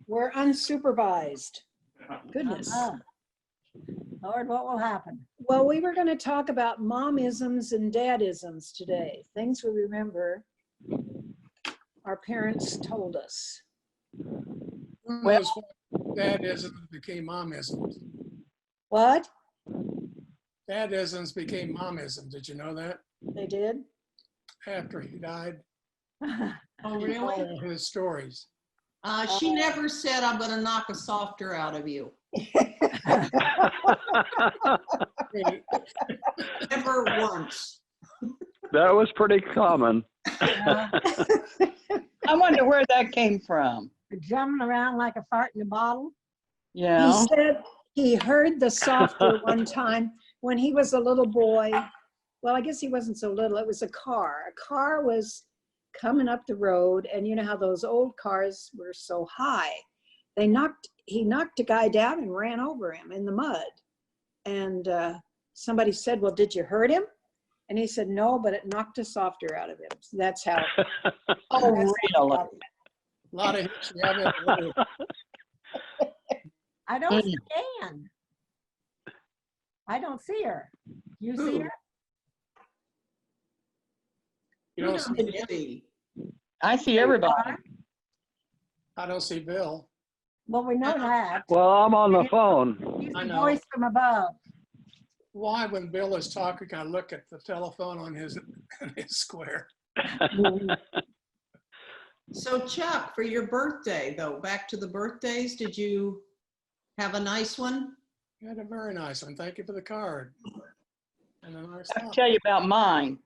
We're unsupervised. Goodness. Lord, what will happen? Well, we were going to talk about momisms and dadisms today, things we remember our parents told us. Well, dadisms became momisms. What? Dadisms became momisms. Did you know that? They did? After he died, Oh, really? all his stories. She never said, I'm going to knock a softer out of you. Never once. That was pretty common. Uh, I wonder where that came from. Jumping around like a fart in a bottle. Yeah. He said he heard the softer one time when he was a little boy. Well, I guess he wasn't so little. It was a car. A car was coming up the road, and you know how those old cars were so high. He knocked a guy down and ran over him in the mud. And somebody said, well, did you hurt him? And he said, no, but it knocked a softer out of him. So that's how. Oh, really? A lot of history. I don't see Ann. I don't see her. You see her? You don't see Didn't him. see. I see everybody. I don't see Bill. Well, we know that. Well, I'm on the phone. He's I the know. voice from above. Why, when Bill is talking, I look at the telephone on his square. So Chuck, for your birthday though, back to the birthdays, did you have a nice one? You had a very nice one. Thank you for the card. And a nice I'll top. tell you about mine.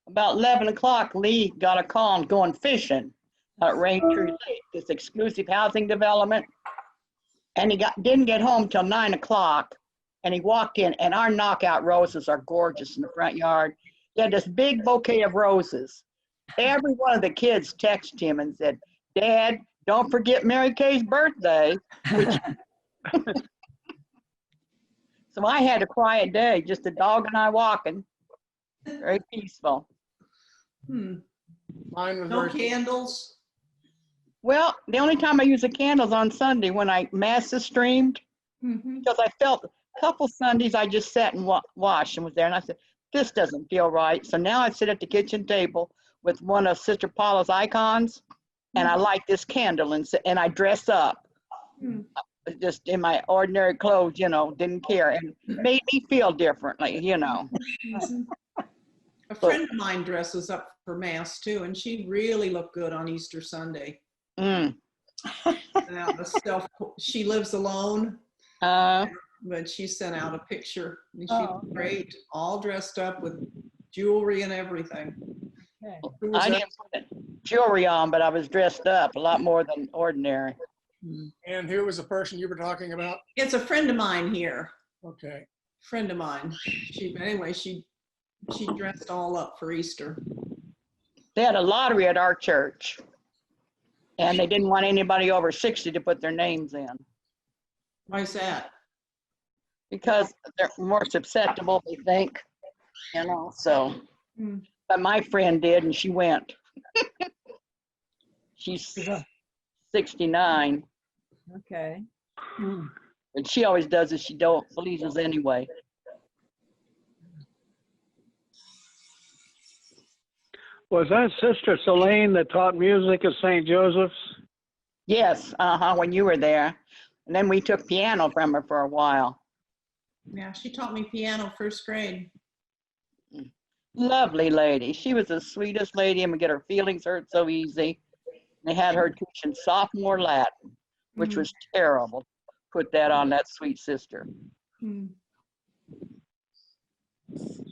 About 11 o'clock, Lee got a call and going fishing at Raintree Lake, this exclusive housing development. And he didn't get home till 9 o'clock. And he walked in, and our knockout roses are gorgeous in the front yard. He had this big bouquet of roses. Every one of the kids texted him and said, Dad, don't forget Mary Kay's birthday. Which so I had a quiet day, just a dog and I walking. Very peaceful. Hmm. Mine was No very, candles? Well, the only time I use the candles on Sunday when I mass streamed, Mhm. because I felt a couple Sundays I just sat and watched and was there, and I said, this doesn't feel right. So now I sit at the kitchen table with one of Sister Paula's icons, and I light this candle and I dress up. Hmm. Just in my ordinary clothes, you know, didn't care, and made me feel differently, you know. Mhm. A friend of mine dresses up for Mass too, and she really looked good on Easter Sunday. Mm. Sent out she lives alone, Uh, but she sent out a picture and she Oh, looked great, all dressed up with jewelry and everything. Okay. who was I that? didn't put jewelry on, but I was dressed up a lot more than ordinary. And who was the person you were talking about? It's a friend of mine here, Okay. friend of mine. She dressed all up for Easter. They had a lottery at our church, and they didn't want anybody over 60 to put their names in Why's that? because they're more susceptible, they think, you know, so. Hmm. But my friend did, and she went. She's 69, Okay. and she always does as she don't pleases anyway. Was that Sister Celine that taught music at St. Joseph's? Yes, when you were there. And then we took piano from her for a while. Yeah, she taught me piano first grade. Lovely lady. She was the sweetest lady and would get her feelings hurt so easy. They had her teaching sophomore Latin, which was terrible. Put that on that sweet sister. Hmm.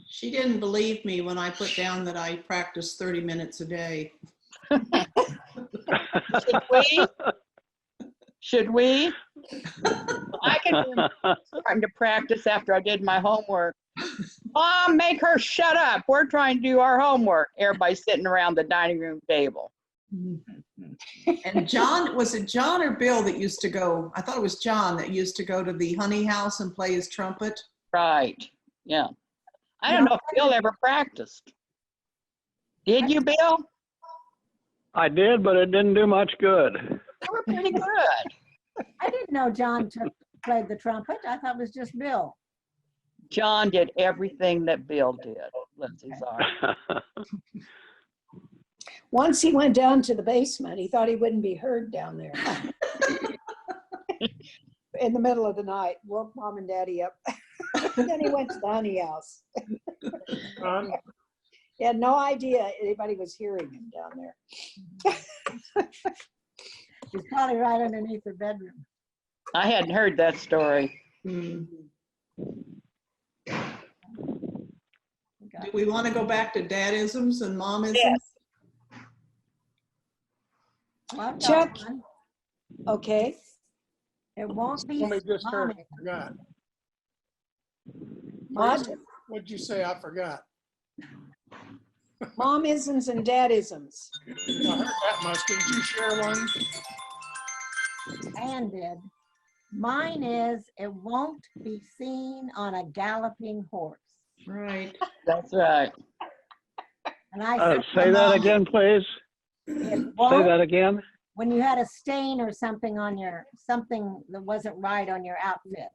She didn't believe me when I put down that I practiced 30 minutes a day. Should we? Should we? I can starting to practice after I did my homework. Mom, make her shut up. We're trying to do our homework. Everybody's sitting around the dining room table. And John, was it John or Bill that used to go? I thought it was John that used to go to the Honey House and play his trumpet. Right. Yeah. I don't know if Bill ever practiced. Did you, Bill? I did, but it didn't do much good. You were pretty good. I didn't know John played the trumpet. I thought it was just Bill. John did everything that Bill did, Lindsay's heart. Once he went down to the basement. He thought he wouldn't be heard down there. In the middle of the night, woke Mom and Daddy up. Then he went to the honey house. He had no idea anybody was hearing him down there. He's probably right underneath the bedroom. I hadn't heard that story. Do we want to go back to dadisms and momisms? Yes. Well, I've got Chuck. one. Okay. It won't be. Somebody just heard, I mommy. forgot. What? What'd you say? I forgot. Momisms and dadisms. I heard that much. Did you share one? Ann did. Mine is, it won't be seen on a galloping horse. Right. That's right. And I said, Say that again, please. it Say won't, that again. when you had a stain or something on your, something that wasn't right on your outfit,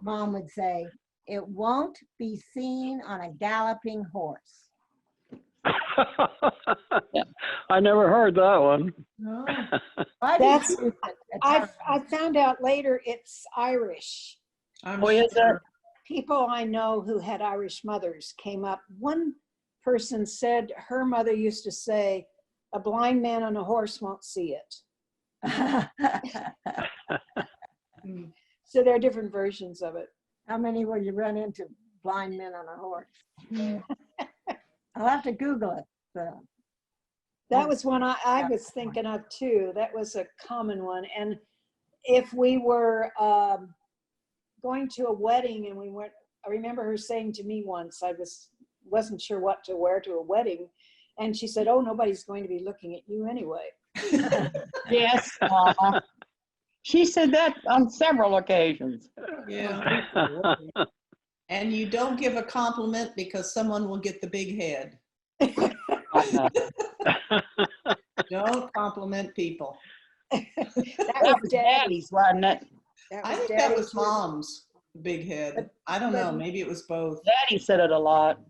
Mom would say, it won't be seen on a galloping horse. I never heard that one. No. I did That's- use it at I times. found out later it's Irish. I'm Oh, is sure. People I know who had Irish mothers came up. One person said her mother used to say, a blind man on a horse won't see it. Mm. So there are different versions of it. How many will you run into blind men on a horse? I'll have to Google it. So. That was one I was thinking of too. That was a common one. And if we were going to a wedding and we went, I remember her saying to me once, I wasn't sure what to wear to a wedding. And she said, oh, nobody's going to be looking at you anyway. Yes. She said that on several occasions. Yeah. And you don't give a compliment because someone will get the big head. Don't compliment people. That That was was Daddy. Daddy's, wasn't it? That I was think that Daddy was too. Mom's big head. I don't know. Maybe it was both. Daddy said it a lot.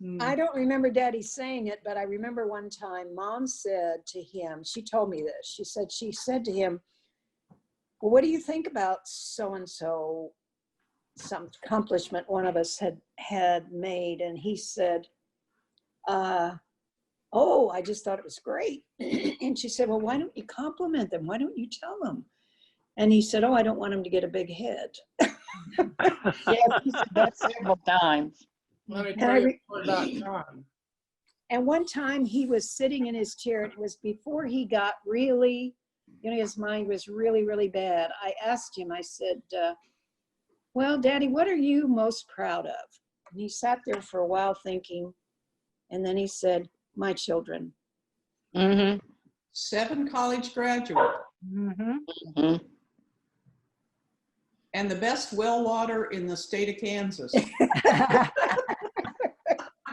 Hmm. I don't remember Daddy saying it, but I remember one time Mom said to him, she told me this. She said to him, well, what do you think about so-and-so, some accomplishment one of us had made? And he said, oh, I just thought it was great. And she said, well, why don't you compliment them? Why don't you tell them? And he said, oh, I don't want him to get a big head. Yes, he said that several times. Let me And tell I you re- about John. And one time he was sitting in his chair, and it was before he got really, his mind was really, really bad. I asked him, I said, well, Daddy, what are you most proud of? And he sat there for a while thinking, and then he said, my children. Mm-hmm. 7 college graduates Mhm. and the best well water in the state of Kansas.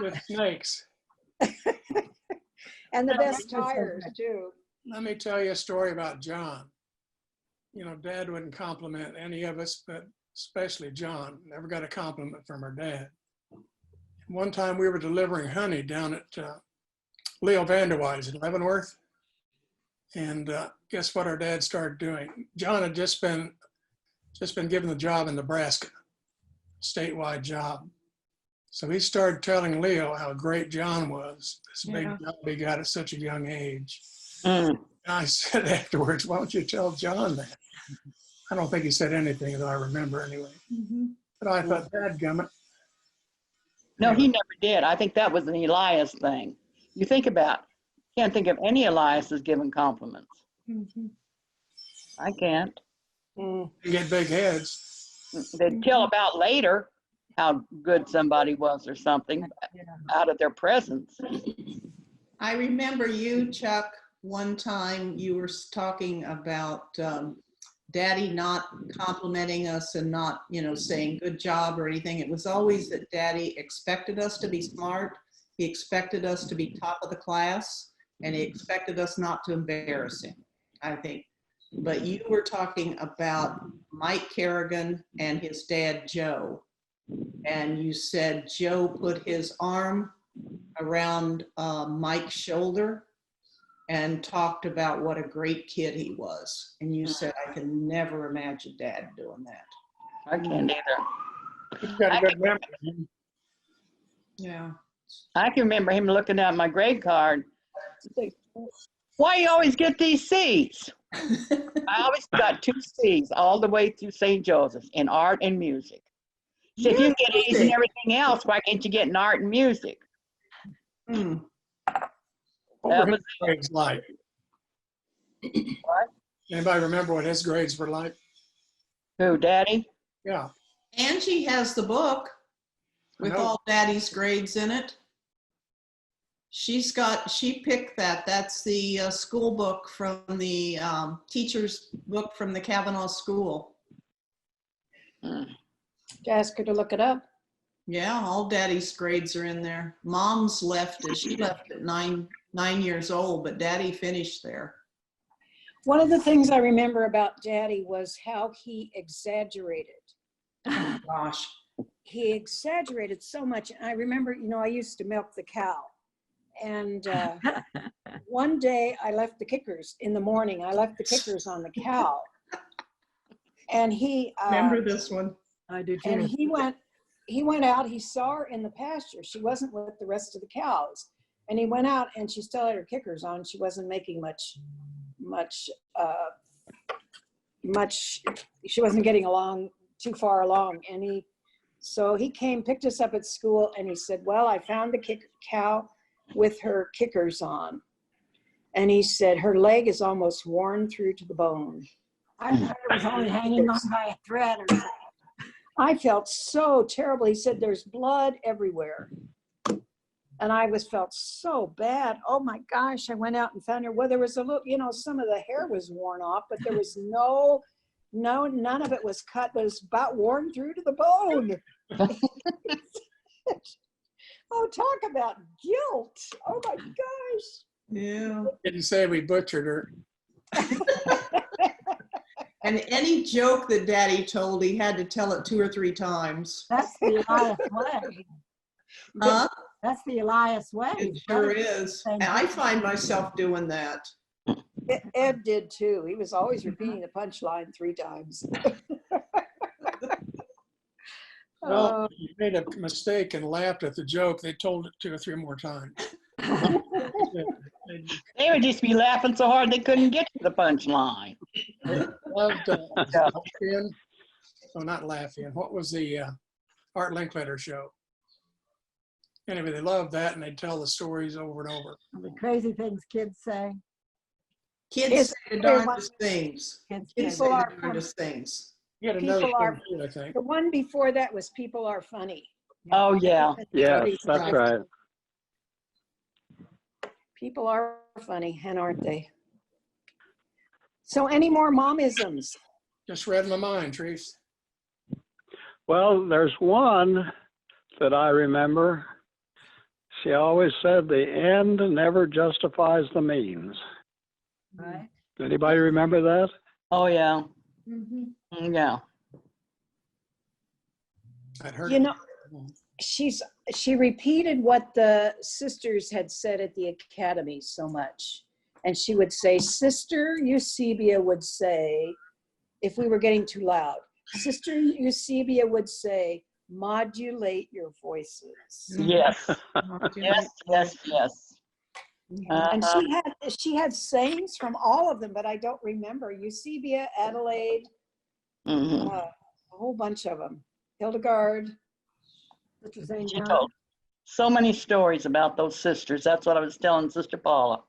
With snakes. And the Oh, best that was so tires good. too. Let me tell you a story about John. Dad wouldn't compliment any of us, but especially John. Never got a compliment from her dad. One time we were delivering honey down at Leo Vanderwise in Leavenworth. And guess what our dad started doing? John had just been given the job in Nebraska, statewide job. So he started telling Leo how great John was, this big Yeah. job he got at such a young age. Mm. And I said afterwards, why don't you tell John that? I don't think he said anything that I remember anyway. But I thought, dadgummit. No, he never did. I think that was an Elias thing. You think about, can't think of any Eliases giving compliments. I can't. You get big heads. They'd tell about later how good somebody was or something Yeah. out of their presence. I remember you, Chuck, one time you were talking about Daddy not complimenting us and not, saying good job or anything. It was always that Daddy expected us to be smart. He expected us to be top of the class, and he expected us not to embarrass him. I think but you were talking about Mike Kerrigan and his dad, Joe. And you said Joe put his arm around Mike's shoulder and talked about what a great kid he was. And you said, I can never imagine Dad doing that. I can't either. He's got a good memory. Yeah. I can remember him looking at my grade card. Why you always get these C's? I always got 2 C's all the way through St. Joseph's in art and music. So if you can get A's in everything else, why can't you get in art and music? Hmm. What were his grades like? What? Anybody remember what his grades were like? Who, Daddy? Yeah. Angie has the book with I know. all Daddy's grades in it. She picked that. That's the school book from the teacher's book from the Kavanaugh School. Ask her to look it up. Yeah, all Daddy's grades are in there. Mom's left it. She left at 9 years old, but Daddy finished there. One of the things I remember about Daddy was how he exaggerated. Gosh. He exaggerated so much. I remember, I used to milk the cow. And one day I left the kickers in the morning. I left the kickers on the cow. And he Remember this one? I do and he went out, he saw her in the pasture. She wasn't with the rest of the cows. And he went out and she still had her kickers on. She wasn't making much, she wasn't getting along too far along. And so he came, picked us up at school and he said, well, I found the cow with her kickers on. And he said, her leg is almost worn through to the bone. I thought it was only hanging on by a thread or something. I felt so terrible. He said, there's blood everywhere. And I felt so bad. Oh my gosh, I went out and found her. Well, there was a little, some of the hair was worn off, but there was none of it was cut, but it's about worn through to the bone. Oh, talk about guilt. Oh my gosh. Yeah. Didn't say we butchered her. And any joke that Daddy told, he had to tell it 2 or 3 times. That's the Elias way. Huh? That's the Elias way. It sure is. And I find myself doing that. Ed did too. He was always repeating the punchline 3 times. Well, if you made a mistake and laughed at the joke, they told it 2 or 3 more times. They would just be laughing so hard they couldn't get to the punchline. Loved Lafayette. Oh, not Lafayette. What was the Art Linkletter show? Anyway, they loved that and they'd tell the stories over and over. The crazy things kids say. Kids say the darndest things. Kids Kids say say People the are darndest things. You had another People are- thing too, I think. The one before that was People Are Funny. Oh, yeah. Yes, that's right. People are funny, and aren't they? So any more momisms? Just read my mind, Trees. Well, there's one that I remember. She always said the end never justifies the means. Right. Anybody remember that? Oh, yeah. Mm-hmm. Yeah. I'd heard You it. know, she repeated what the sisters had said at the academy so much. And she would say, Sister Eusebia would say, if we were getting too loud, Sister Eusebia would say, modulate your voices. Yes. Yes, yes, yes. And Uh-huh. she had sayings from all of them, but I don't remember. Eusebia, Adelaide, Mhm. a whole bunch of them. Hildegard. Sister St. She John. told so many stories about those sisters. That's what I was telling Sister Paula.